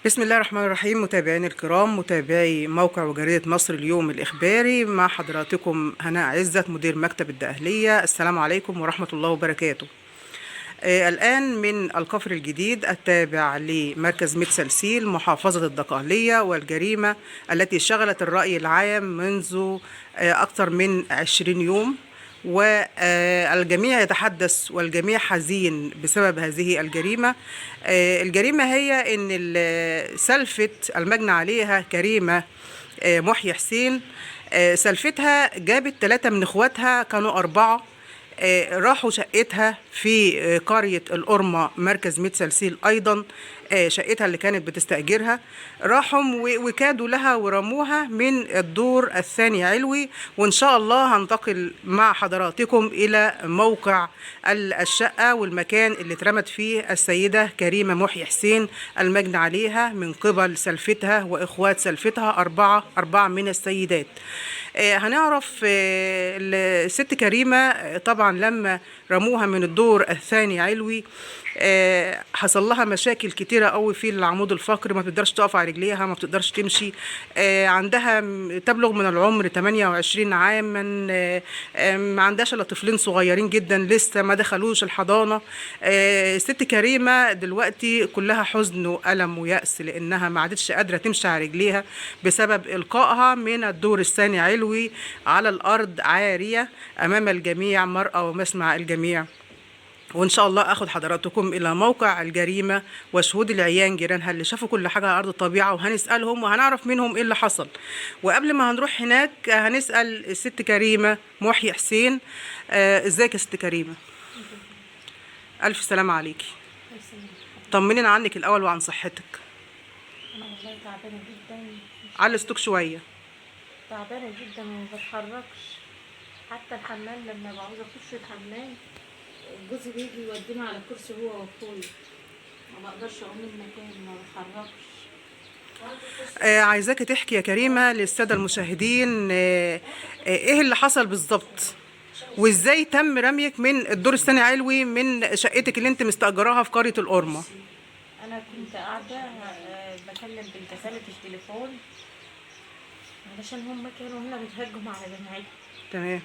بسم الله الرحمن الرحيم. متابعين الكرام، متابعي موقع وجريدة مصر اليوم الإخباري، مع حضراتكم هناء عزت مدير مكتب الدقهلية. السلام عليكم ورحمة الله وبركاته. الآن من الكفر الجديد التابع لمركز ميت سلسيل محافظة الدقهلية، والجريمة التي شغلت الرأي العام منذ أكثر من 20 يوم، والجميع يتحدث والجميع حزين بسبب هذه الجريمة. الجريمة هي أن سلفة المجني عليها كريمة محي حسين. سلفتها جابت 3 من اخواتها، كانوا 4. راحوا شقتها في قرية القرمة مركز ميت سلسيل، أيضا شقتها اللي كانت بتستأجرها. راحوا وكادوا لها ورموها من الدور الثاني علوي، وإن شاء الله هنتقل مع حضراتكم إلى موقع الشقة والمكان اللي اترمت فيه السيدة كريمة محي حسين المجني عليها من قبل سلفتها وإخوات سلفتها، أربعة من السيدات. هنعرف الست كريمة طبعا لما رموها من الدور الثاني علوي حصل لها مشاكل كتيرة قوي في العمود الفقري، ما بتقدرش تقف على رجليها، ما بتقدرش تمشي. عندها تبلغ من العمر 28 عاما. ما عندهاش الا طفلين صغيرين جدا لسه ما دخلوش الحضانة. الست كريمة دلوقتي كلها حزن وألم ويأس، لأنها ما عادتش قادرة تمشي على رجليها بسبب إلقائها من الدور الثاني علوي على الأرض عارية أمام الجميع، مرأى ومسمع الجميع. وإن شاء الله أخذ حضراتكم إلى موقع الجريمة وشهود العيان جيرانها اللي شافوا كل حاجة على أرض الطبيعة، وهنسألهم وهنعرف منهم إيه اللي حصل. وقبل ما هنروح هناك هنسأل الست كريمة محي حسين. إزيك يا ست كريمة؟ ألف سلامة عليكي. طمنينا عنك الأول وعن صحتك. انا والله تعبانه جدا. على الستوك شوية. تعبانه جدا وما بتحركش. حتى الحمام لما بعوز اخش الحمام جوزي بيجي يوديني على كرسي هو واخويا، ما بقدرش اقوم من مكاني، ما بتحركش. عايزاكي تحكي يا كريمة للسادة المشاهدين إيه اللي حصل بالظبط، وإزاي تم رميك من الدور الثاني علوي من شقتك اللي أنت مستأجراها في قرية القرمة. انا كنت قاعده بكلم بنت خالة التليفون علشان هم كانوا هنا بيتهجموا على جماعتي، تمام.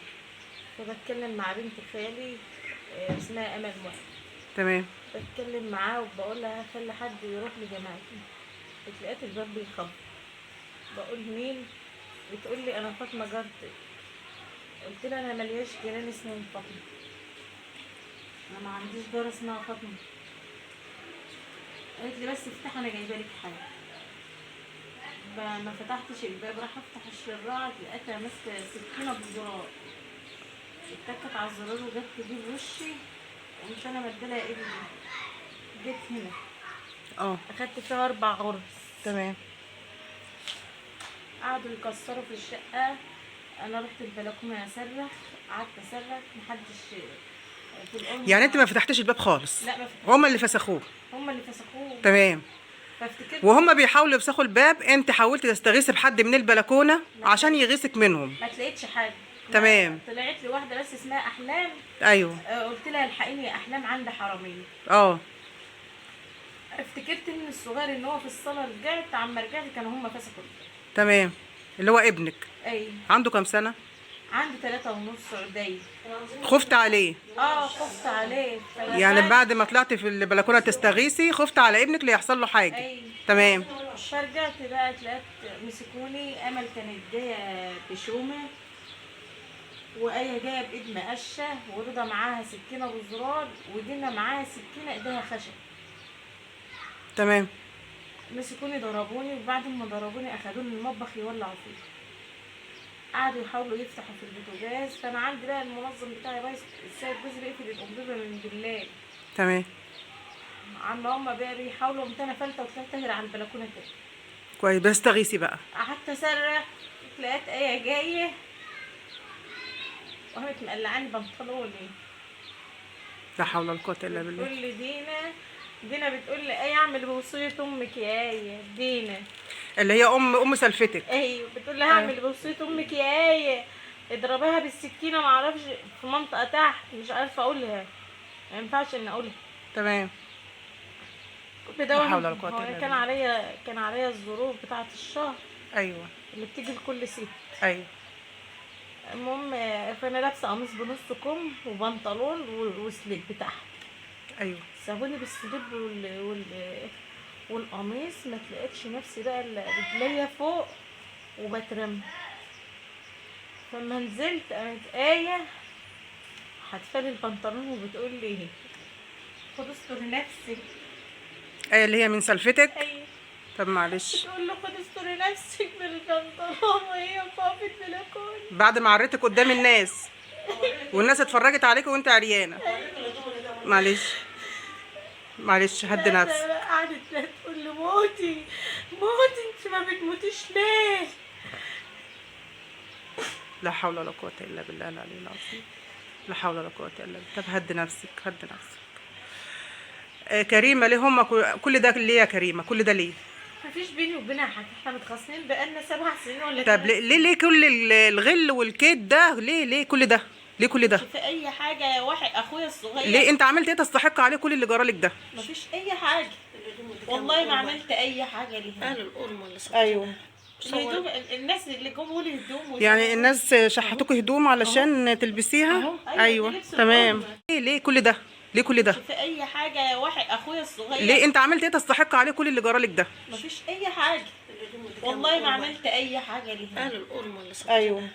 فبتكلم مع بنت خالي اسمها امل محي. تمام. بتكلم معاه وبقول لها خلي حد يروح لجماعتي. لقيت الباب بيخبط، بقول مين؟ بتقول لي انا فاطمه جارتك. قلت لها انا ملياش جيران اسمهم فاطمه، انا ما عنديش جاره اسمها فاطمه. قالت لي بس افتح انا جايبه لك حاجه. ما فتحتش الباب، راح افتح الشراع لقيتها ماسكه سكينه بالزرار، اتكت على الزرار وجت تجيب وشي، قمت انا مديلها ايدي. جيت هنا اخدت فيها 4 غرز. تمام. قعدوا يكسروا في الشقه، انا رحت البلكونه اصرخ، قعدت اصرخ، محدش في الأم. يعني أنت ما فتحتش الباب خالص؟ لا ما فتحتش. هما اللي فسخوه؟ هما اللي فسخوه. تمام. فافتكرت وهما بيحاولوا يفسخوا الباب، أنت حاولت تستغيثي بحد من البلكونة عشان يغيثك منهم؟ ما تلاقيتش حاجه. تمام. طلعت لي واحده بس اسمها احلام. أيوه. قلت لها الحقيني يا احلام عندي حراميه. اه. افتكرت ان الصغير ان هو في الصاله، رجعت عما رجعت كانوا هم فسخوا الباب. تمام. اللي هو ابنك ايوه. عنده كام سنة؟ عنده 3.5 عدي. خفت عليه؟ خفت عليه. يعني بعد ما طلعت في البلكونة تستغيثي خفت على ابنك ليحصل له حاجة؟ ايوه. تمام. فرجعت بقى تلاقيت مسكوني. امل كانت جايه بشومه، وآية جايه بايد مقشه، ورضا معاها سكينه بالزرار، ودينا معاها سكينه ايديها خشب. تمام. مسكوني ضربوني، وبعد ما ضربوني اخدوني المطبخ يولعوا فيه. قعدوا يحاولوا يفتحوا في البوتاجاز، فانا عندي بقى المنظم بتاعي بايظ، السيد جوزي بيقفل الانبوبه من بالليل. تمام. عما هما بقى بيحاولوا، قمت انا فلتة وطلعت اهري على البلكونه تاني. كويس، بس استغيثي بقى. قعدت اسرح، لقيت ايه جايه وقامت مقلعاني بنطلوني. لا حول ولا قوة الا بالله. بتقول لي دينا بتقول لي ايه اعمل بوصيه امك يا ايه دينا، اللي هي ام سلفتك. ايوه. بتقول لي هعمل بوصيه امك يا ايه، اضربها بالسكينه، معرفش في منطقه تحت، مش عارفه اقولها، ما ينفعش ان اقولها. تمام. كل ده لا حول ولا وانا قوة الا كان بالله. عليا الظروف بتاعة الشهر ايوه اللي بتيجي لكل ست. ايوه المهم فانا لابسه قميص بنص كم وبنطلون وسليب بتاعها. ايوه سابوني بالسليب والقميص، ما تلاقيتش نفسي بقى الا رجليا فوق وبترمى. فلما نزلت قامت حتفالي البنطلون وبتقول لي خد استري نفسك. ايه اللي هي من سلفتك؟ ايوه طب معلش، بتقول له خد استري نفسك من البنطلون وهي فوق في البلكونه. بعد ما عريتك قدام الناس والناس اتفرجت عليك وانت عريانه. معلش معلش، هدي نفسك. قعدت تقول لي موتي موتي، انت ما بتموتيش ليه؟ لا حول ولا قوة الا بالله العلي العظيم. لا حول ولا قوة الا بالله. طب هدي نفسك، هدي نفسك. كريمة، ليه هم كل ده ليه يا كريمة؟ كل ده ليه؟ مفيش بيني وبينها حاجه، احنا متخاصمين بقالنا 7 سنين ولا طب 8 ليه سنين. ليه كل الغل والكيد ده؟ ليه كل ده؟ ليه كل ده؟ مش في اي حاجه يا واحد اخويا الصغير. ليه انت عملت ايه تستحق عليه كل اللي جرالك ده؟ مفيش اي حاجه، والله ما عملت اي حاجه ليها. اهل القرمه اللي ايوه الهدوم الناس اللي جابوا لي هدوم يعني الناس شحتوك هدوم علشان تلبسيها؟ أهو. ايوه دي لبس تمام. القرمة. ليه كل ده؟ ليه كل ده؟ مش في اي حاجه يا واحد اخويا الصغير. ليه انت عملت ايه تستحق عليه كل اللي جرالك ده؟ مفيش اي حاجه، والله ما عملت اي حاجه ليها. اهل القرمه اللي ايوه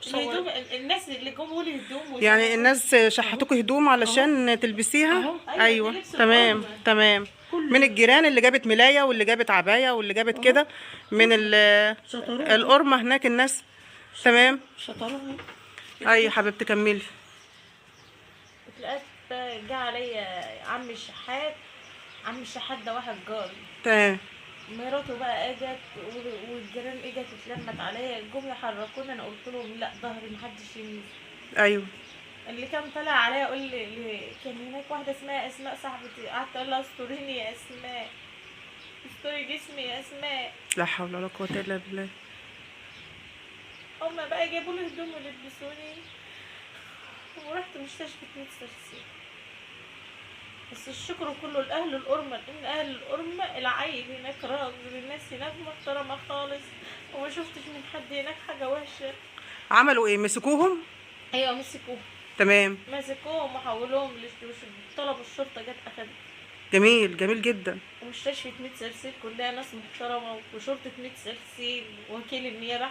الهدوم الناس اللي جابوا لي هدوم يعني الناس شحتوك هدوم علشان تلبسيها؟ أهو. ايوه دي لبس تمام القرمة. تمام. من الجيران اللي جابت ملايه واللي جابت عبايه واللي جابت كده من شطروها القرمه هناك الناس. تمام. شطروها. اي حبيبتي كملي. لقيت جه عليا عم الشحات ده واحد جاري، تمام مراته بقى اجت والجيران اجت اتلمت عليا، جم يحركوني، انا قلت لهم لا ظهري محدش يلمس. ايوه اللي كان طالع عليا يقول لي كان هناك واحده اسمها اسماء صاحبتي، قعدت اقول لها استوريني يا اسماء، استوري جسمي يا اسماء. لا حول ولا قوه الا بالله. هما بقى جابوا لي هدوم ولبسوني ورحت مستشفى ميت سرسي. بس الشكر كله لاهل القرمه، لان اهل القرمه العيل هناك راجل، الناس هناك محترمه خالص، وما شفتش من حد هناك حاجه وحشه. عملوا ايه؟ مسكوهم؟ ايوه مسكوهم، تمام مسكوهم وحولوهم طلبوا الشرطه جت اخدت. جميل جميل جدا. ومستشفى ميت سرسيل كلها ناس محترمه، وشرطه ميت سرسيل، وكيل النيابه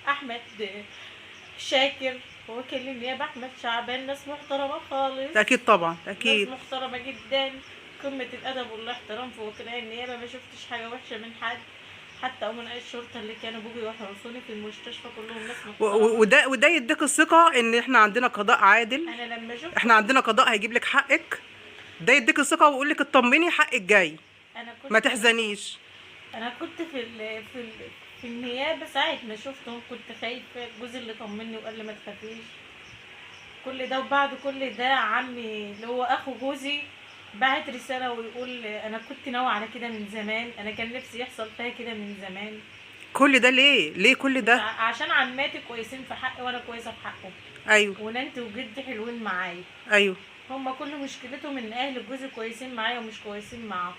احمد شاكر، وكيل النيابه احمد شعبان، ناس محترمه خالص. اكيد طبعا اكيد. ناس محترمة جدا، قمة الأدب والاحترام في وكلاء النيابة، ما شفتش حاجة وحشة من حد، حتى أمناء الشرطة اللي كانوا بيجوا يحرسوني في المستشفى كلهم ناس محترمة. وده يديك الثقه ان احنا عندنا قضاء عادل، أنا لما شفت احنا عندنا قضاء هيجيب لك حقك. ده يديك الثقه ويقول لك اطمني حقك جاي، ما تحزنيش. أنا كنت في النيابة ساعة ما شفتهم كنت خايفة، جوزي اللي طمني وقال لي ما تخافيش. كل ده وبعد كل ده عمي اللي هو أخو جوزي بعت رسالة ويقول أنا كنت ناوي على كده من زمان، أنا كان نفسي يحصل فيها كده من زمان. كل ده ليه كل ده؟ عشان عماتي كويسين في حقي وانا كويسه في حقهم. ايوه ونانتي وجدي حلوين معايا. ايوه هما كل مشكلتهم ان اهل جوزي كويسين معايا ومش كويسين معاهم.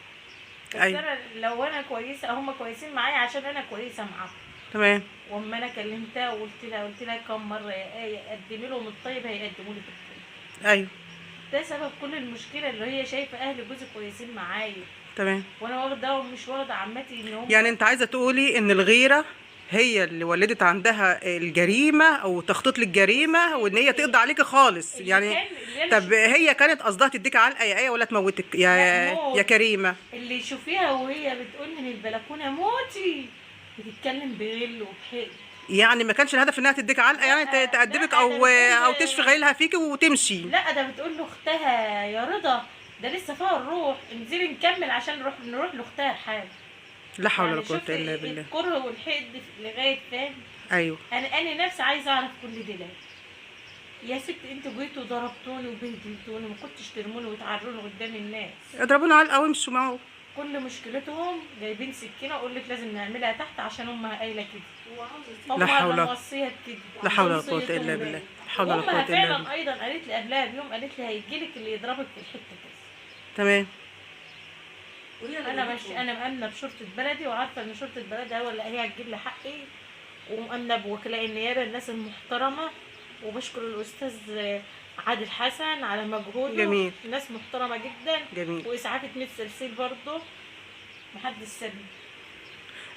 بس أيوة. انا لو انا كويسه هما كويسين معايا عشان انا كويسه معاهم. تمام. واما انا كلمتها وقلت لها كم مره يا ايه قدمي لهم الطيب هيقدموا لي الطيب. ايوه ده سبب كل المشكله، اللي هي شايفه اهل جوزي كويسين معايا تمام. وانا واخده ومش واخده عمتي ان هم. يعني انت عايزه تقولي ان الغيره هي اللي ولدت عندها الجريمه او تخطيط للجريمه وان هي تقضي عليكي خالص يعني؟ طب هي كانت قصدها تديك علقه يا ايه ولا تموتك يا كريمه؟ اللي يشوفيها وهي بتقول من البلكونه موتي بتتكلم بغل وبحقد. يعني ما كانش الهدف انها تديك علقه يعني تأدبك او تشفي غيرها فيكي وتمشي؟ لا ده بتقول لاختها يا رضا ده لسه فيها الروح، انزلي نكمل عشان نروح لاختها الحال. لا حول ولا يعني قوه شوفي الا بالله. الكره والحقد لغايه فين. ايوه انا نفسي عايزه اعرف كل ده ليه. يا ست انتوا جيتوا ضربتوني وبهدلتوني، ما كنتش ترموني وتعروني قدام الناس. اضربونا علقه وامشوا معه. كل مشكلتهم جايبين سكينه اقول لك لازم نعملها تحت عشان امها قايله كده. لا حول موصيه بكده. لا حول ولا قوه الا بالله. لا حول ولا قوه الا بالله. فعلا ايضا قالت لي قبلها بيوم، قالت لي هيجي لك اللي يضربك في الحته كده. تمام. انا مأمنه بشرطه بلدي، وعارفه ان شرطه بلدي هو اللي هي هتجيب لي حقي، ومأمنه بوكلاء النيابه الناس المحترمه، وبشكر الاستاذ عادل حسن على مجهوده. جميل. ناس محترمه جدا. جميل. واسعاف 100 سلسيل برضه محدش سابني.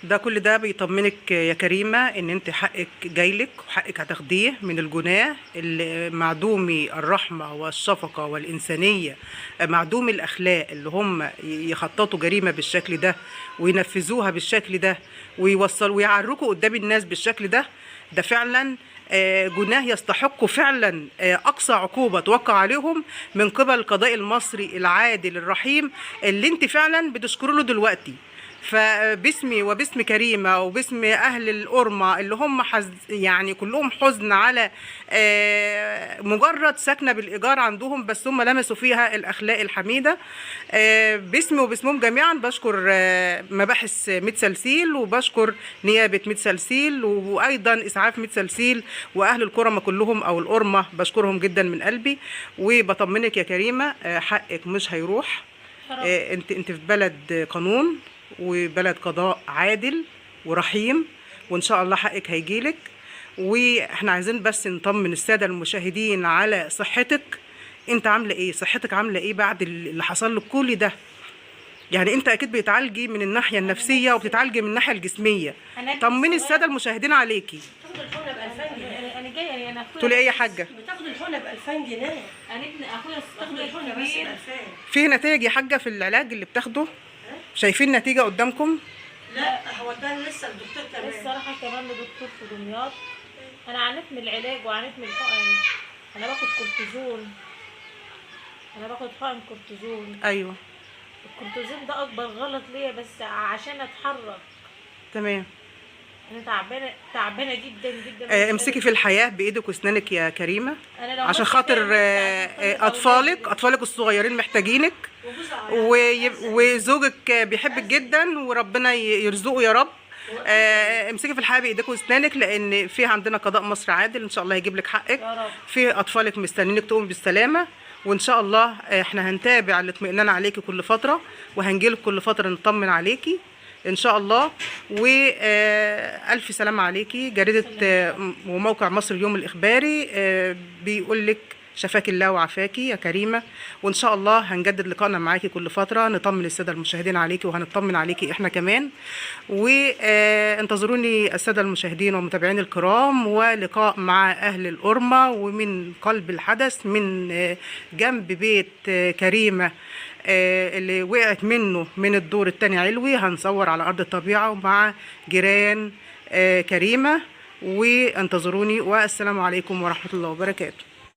ده كل ده بيطمنك يا كريمة ان انت حقك جايلك وحقك هتاخديه من الجناه اللي معدومي الرحمة والشفقة والإنسانية، معدومي الأخلاق، اللي هم يخططوا جريمة بالشكل ده وينفذوها بالشكل ده ويوصلوا ويعركوا قدام الناس بالشكل ده. ده فعلا جناه يستحقوا فعلا أقصى عقوبة توقع عليهم من قبل القضاء المصري العادل الرحيم اللي انت فعلا بتشكروا له دلوقتي. فباسمي وباسم كريمة وباسم أهل القرمة اللي هم يعني كلهم حزن على مجرد سكنة بالإيجار عندهم، بس هم لمسوا فيها الأخلاق الحميدة. باسمي وباسمهم جميعا بشكر مباحث 100 سلسيل، وبشكر نيابة 100 سلسيل، وأيضا إسعاف 100 سلسيل، وأهل القرمة كلهم أو القرمة بشكرهم جدا من قلبي. وبطمنك يا كريمة حقك مش هيروح. انت في بلد قانون وبلد قضاء عادل ورحيم، وان شاء الله حقك هيجيلك. واحنا عايزين بس نطمن الساده المشاهدين على صحتك. انت عامله ايه؟ صحتك عامله ايه بعد اللي حصل لك كل ده؟ يعني انت اكيد بتعالجي من الناحيه النفسيه وبتتعالجي من الناحيه الجسميه. طمني الساده المشاهدين عليكي. بتاخد الحقنه ب 2000 جنيه. انا جايه انا اخويا. تقولي ايه يا حاجه؟ بتاخد الحقنه ب 2000 جنيه. انا ابن اخويا بتاخد الحقنه بس ب 2000. في نتائج يا حاجه في العلاج اللي بتاخده؟ شايفين نتيجه قدامكم؟ لا هو ده لسه الدكتور كمان. الصراحه كمان دكتور في دمياط. انا عانيت من العلاج وعانيت من الحقن. انا باخد كورتيزون. انا باخد حقن كورتيزون. ايوه. الكورتيزون ده اكبر غلط ليا بس عشان اتحرك. تمام. انا تعبانه جدا جدا. امسكي في الحياه بايدك واسنانك يا كريمه، أنا لو عشان ماشية خاطر كده اطفالك الصغيرين محتاجينك، وزوجك بيحبك جدا وربنا يرزقه يا رب. امسكي في الحياه بايدك واسنانك، لان في عندنا قضاء مصر عادل ان شاء الله هيجيب لك حقك. يا رب. في اطفالك مستنينك تقوم بالسلامه، وان شاء الله احنا هنتابع الاطمئنان عليكي كل فتره، وهنجيلك كل فتره نطمن عليكي ان شاء الله. والف سلامه عليكي. جريده وموقع مصر اليوم الاخباري بيقول لك شفاك الله وعافاكي يا كريمه، وان شاء الله هنجدد لقائنا معاكي كل فتره نطمن الساده المشاهدين عليكي، وهنطمن عليكي احنا كمان. وانتظروني الساده المشاهدين ومتابعين الكرام، ولقاء مع اهل القرمه ومن قلب الحدث، من جنب بيت كريمه اللي وقعت منه من الدور الثاني علوي. هنصور على ارض الطبيعه ومع جيران كريمه. وانتظروني، والسلام عليكم ورحمه الله وبركاته.